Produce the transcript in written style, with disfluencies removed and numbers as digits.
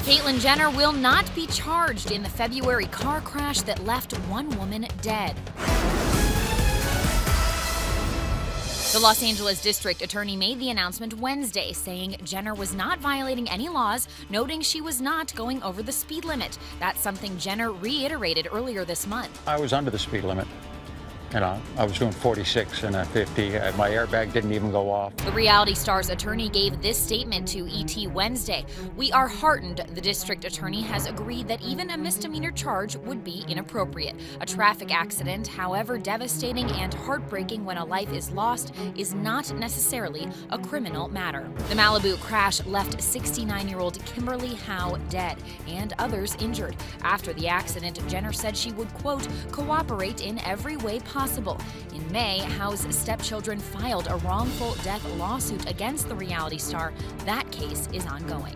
Caitlyn Jenner will not be charged in the February car crash that left one woman dead. The Los Angeles District Attorney made the announcement Wednesday, saying Jenner was not violating any laws, noting she was not going over the speed limit. That's something Jenner reiterated earlier this month. I was under the speed limit. I was doing 46 and a 50. My airbag didn't even go off. The reality star's attorney gave this statement to ET Wednesday. "We are heartened the district attorney has agreed that even a misdemeanor charge would be inappropriate. A traffic accident, however devastating and heartbreaking when a life is lost, is not necessarily a criminal matter." The Malibu crash left 69-year-old Kimberly Howe dead and others injured. After the accident, Jenner said she would, quote, "cooperate in every way possible." In May, Howe's stepchildren filed a wrongful death lawsuit against the reality star. That case is ongoing.